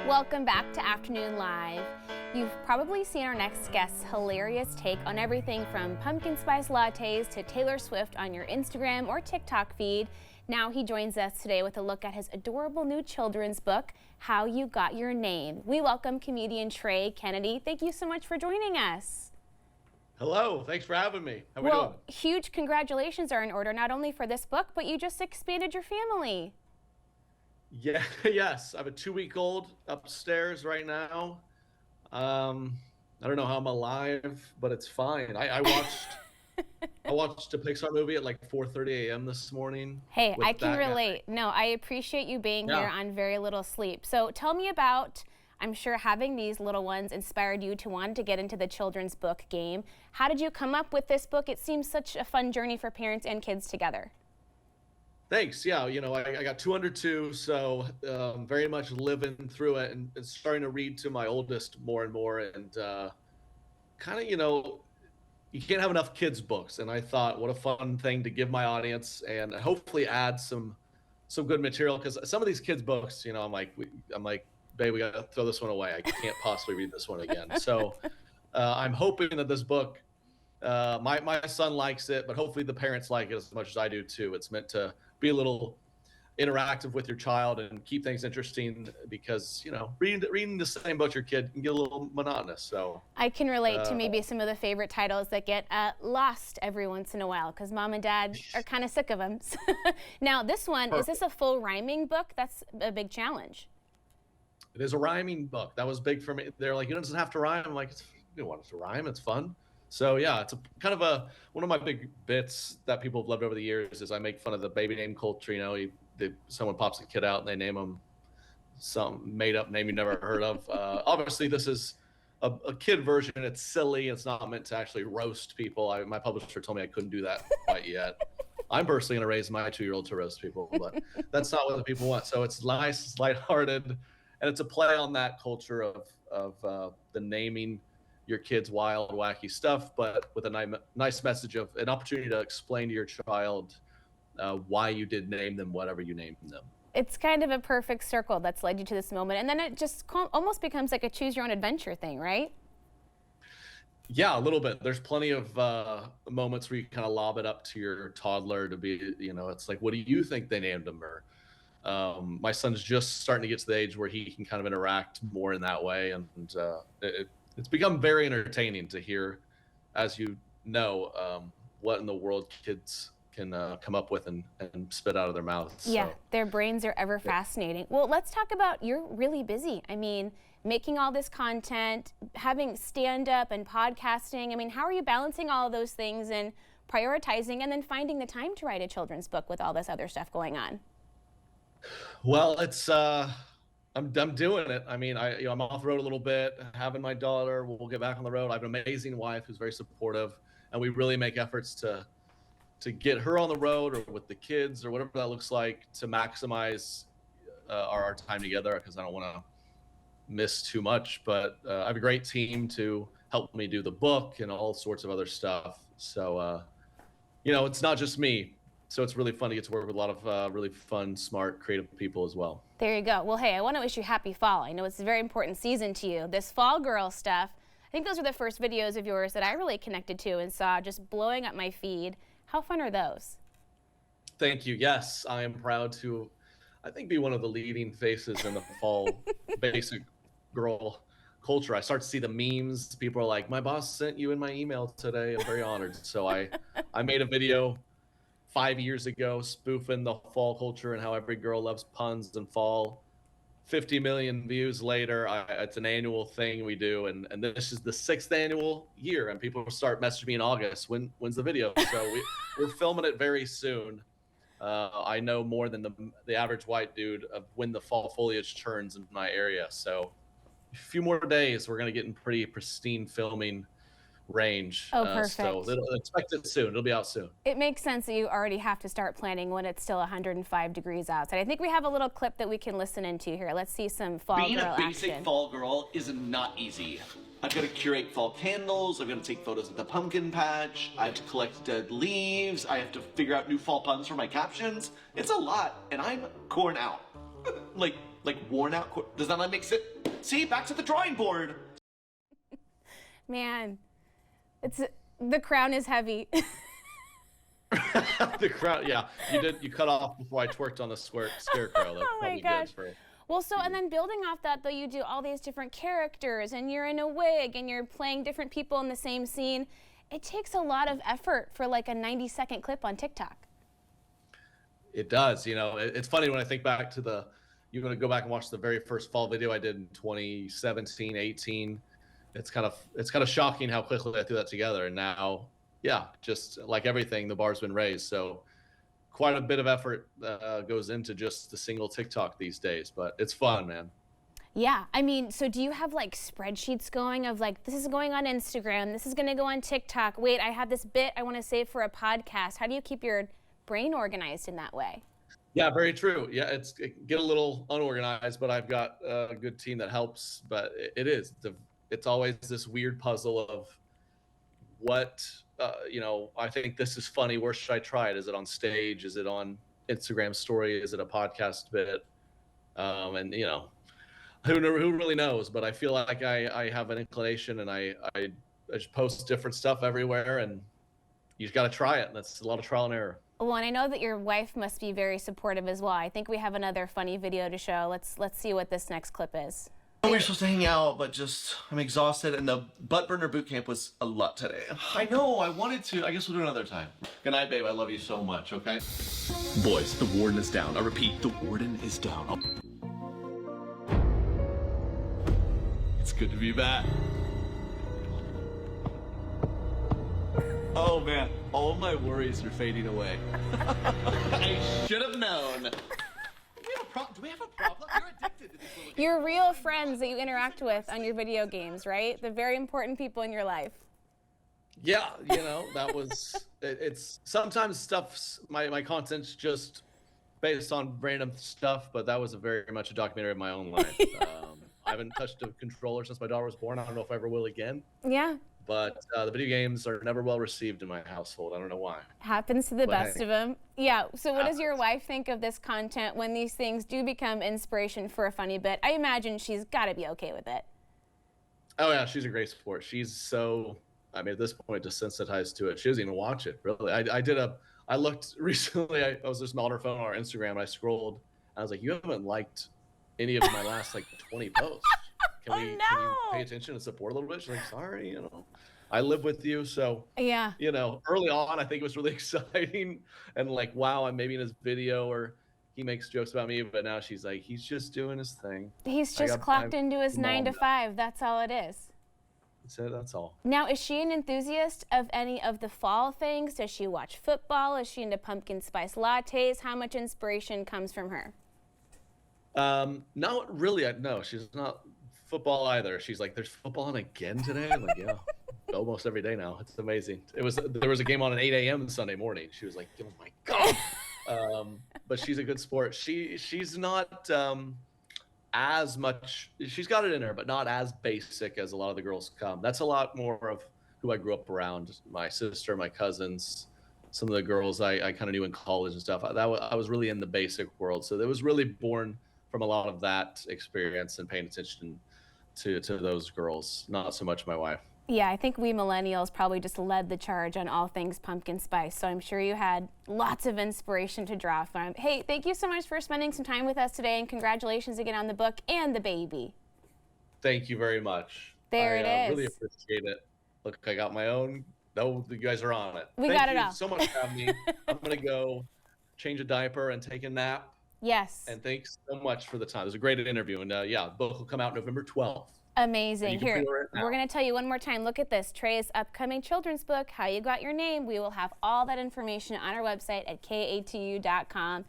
Welcome back to Afternoon Live. You've probably seen our next guest's hilarious take on everything from pumpkin spice lattes to Taylor Swift on your Instagram or TikTok feed. Now he joins us today with a look at his adorable new children's book, How You Got Your Name. We welcome comedian Trey Kennedy. Thank you so much for joining us. Hello, thanks for having me. How we doing? Huge congratulations are in order, not only for this book, but you just expanded your family. Yeah, yes. I have a 2-week-old upstairs right now. I don't know how I'm alive, but it's fine. I watched a Pixar movie at like 4:30 a.m. this morning. Hey, I can relate. No, I appreciate you being here on very little sleep. So tell me about, I'm sure having these little ones inspired you to want to get into the children's book game. How did you come up with this book? It seems such a fun journey for parents and kids together. Thanks. Yeah, I got 202, so very much living through it and starting to read to my oldest more and more, and kind of, you can't have enough kids' books, and I thought, what a fun thing to give my audience, and hopefully add some good material, because some of these kids' books, I'm like, babe, we gotta throw this one away. I can't possibly read this one again. So I'm hoping that this book, my son likes it, but hopefully the parents like it as much as I do too. It's meant to be a little interactive with your child and keep things interesting, because reading the same about your kid can get a little monotonous. So I can relate to maybe some of the favorite titles that get lost every once in a while, because mom and dad are kind of sick of them. Now this one, Is this a full rhyming book? That's a big challenge. It is a rhyming book. That was big for me. They're like, it doesn't have to rhyme. I'm like, you don't want it to rhyme. It's fun. So yeah, it's kind of one of my big bits that people have loved over the years is I make fun of the baby name culture. Someone pops a kid out and they name them some made up name you never heard of. Obviously, this is a kid version. It's silly. It's not meant to actually roast people. My publisher told me I couldn't do that quite yet. I'm personally going to raise my 2-year-old to roast people, but that's not what the people want. So it's nice, it's lighthearted, and it's a play on that culture of the naming your kids wild, wacky stuff, but with a nice message of an opportunity to explain to your child why you did name them whatever you named them. It's kind of a perfect circle that's led you to this moment, and then it just almost becomes like a choose your own adventure thing, right? Yeah, a little bit. There's plenty of moments where you kind of lob it up to your toddler to be, it's like, what do you think they named them? Or my son's just starting to get to the age where he can kind of interact more in that way, and it's become very entertaining to hear, as what in the world kids can come up with and spit out of their mouths. Yeah, so their brains are ever fascinating. Well, let's talk about, you're really busy. I mean, making all this content, having stand-up and podcasting. I mean, how are you balancing all of those things and prioritizing and then finding the time to write a children's book with all this other stuff going on? Well, it's I'm doing it. I mean, I'm off the road a little bit, having my daughter. We'll get back on the road. I have an amazing wife who's very supportive, and we really make efforts to get her on the road or with the kids or whatever that looks like to maximize our time together, because I don't want to miss too much. But I have a great team to help me do the book and all sorts of other stuff. So, it's not just me. So it's really fun to get to work with a lot of really fun, smart, creative people as well. There you go. Well, hey, I want to wish you happy fall. I know it's a very important season to you. This fall girl stuff, I think those were the first videos of yours that I really connected to and saw just blowing up my feed. How fun are those? Thank you. Yes, I am proud to, I think, be one of the leading faces in the fall basic girl culture. I start to see the memes. People are like, my boss sent you in my email today. I'm very honored. So I made a video 5 years ago spoofing the fall culture and how every girl loves puns and fall. 50 million views later. It's an annual thing we do, and this is the 6th annual year, and people start messaging me in August, when's the video? So we're filming it very soon. I know more than the average white dude of when the fall foliage turns in my area, so a few more days we're going to get in pretty pristine filming range. Oh, perfect. So expect it soon. It'll be out soon. It makes sense that you already have to start planning when it's still 105 degrees outside. I think we have a little clip that we can listen into here. Let's see some fall girl action. Being a basic fall girl is not easy. I've got to curate fall candles. I've got to take photos of the pumpkin patch. I have to collect dead leaves. I have to figure out new fall puns for my captions. It's a lot, and I'm corn out. Like, like worn out. Does that not make sense? See, back to the drawing board. Man, the crown is heavy. The crown, yeah. You cut off before I twerked on the scarecrow. That's Oh my probably gosh. good for. Well, so, and then building off that, though, you do all these different characters, and you're in a wig, and you're playing different people in the same scene. It takes a lot of effort for like a 90-second clip on TikTok. It does. You know, it's funny when I think back to you're going to go back and watch the very first fall video I did in 2017, 18. It's kind of shocking how quickly I threw that together. And now, yeah, just like everything, the bar's been raised. So quite a bit of effort goes into just the single TikTok these days, but it's fun, man. Yeah, I mean, so do you have like spreadsheets going of like, this is going on Instagram, this is going to go on TikTok, wait, I have this bit I want to save for a podcast. How do you keep your brain organized in that way? Yeah, very true. Yeah, it get a little unorganized, but I've got a good team that helps. But it's always this weird puzzle of what, I think this is funny. Where should I try it? Is it on stage? Is it on Instagram story? Is it a podcast bit? And who really knows? But I feel like I have an inclination, and I just post different stuff everywhere, and you just got to try it. And that's a lot of trial and error. Well, and I know that your wife must be very supportive as well. I think we have another funny video to show. Let's see what this next clip is. We were supposed to hang out, but I'm exhausted, and the butt burner boot camp was a lot today. I know, I wanted to. I guess we'll do another time. Good night, babe. I love you so much, okay? Boys, the warden is down. I repeat, the warden is down. It's good to be back. Oh, man. All my worries are fading away. I should have known. Do we have a problem? You're addicted to these little games. Your real friends that you interact with on your video games, right? The very important people in your life. Yeah, that was it's sometimes my content's just based on random stuff, but that was very much a documentary of my own life. I haven't touched a controller since my daughter was born. I don't know if I ever will again. Yeah. But the video games are never well received in my household. I don't know why. Happens to the best of them. Yeah. So what does your Happens. wife think of this content when these things do become inspiration for a funny bit? I imagine she's got to be okay with it. Oh, yeah. She's a great sport. She's so, at this point, desensitized to it. She doesn't even watch it, really. I looked recently, I was just on her phone on our Instagram, and I scrolled. I was like, you haven't liked any of my last, 20 posts. Can you pay attention and support a little bit? She's like, sorry, I live with you. So, Yeah. Early on, I think it was really exciting and wow, I'm maybe in his video or he makes jokes about me. But now she's like, he's just doing his thing. He's just clocked into his 9 to 5. That's all it is. That's all. Now, is she an enthusiast of any of the fall things? Does she watch football? Is she into pumpkin spice lattes? How much inspiration comes from her? Not really. No, she's not football either. She's like, there's football on again today? I'm like, yeah, almost every day now. It's amazing. There was a game on at 8 a.m. Sunday morning. She was like, oh my God. But she's a good sport. She's not as much, she's got it in her, but not as basic as a lot of the girls come. That's a lot more of who I grew up around. My sister, my cousins, some of the girls I kind of knew in college and stuff. I was really in the basic world. So it was really born from a lot of that experience and paying attention to those girls, not so much my wife. Yeah, I think we millennials probably just led the charge on all things pumpkin spice, so I'm sure you had lots of inspiration to draw from. Hey, thank you so much for spending some time with us today, and congratulations again on the book and the baby. Thank you very much. There it is. Really appreciate it. Look, I got my own. No, you guys are on it. We got it all. Thank you so much for having me. I'm going to go change a diaper and take a nap. Yes. And thanks so much for the time. It was a great interview. And yeah, the book will come out November 12th. Amazing. Here, we're going to tell you one more time. Look at this. Trey's upcoming children's book, How You Got Your Name. We will have all that information on our website at katu.com.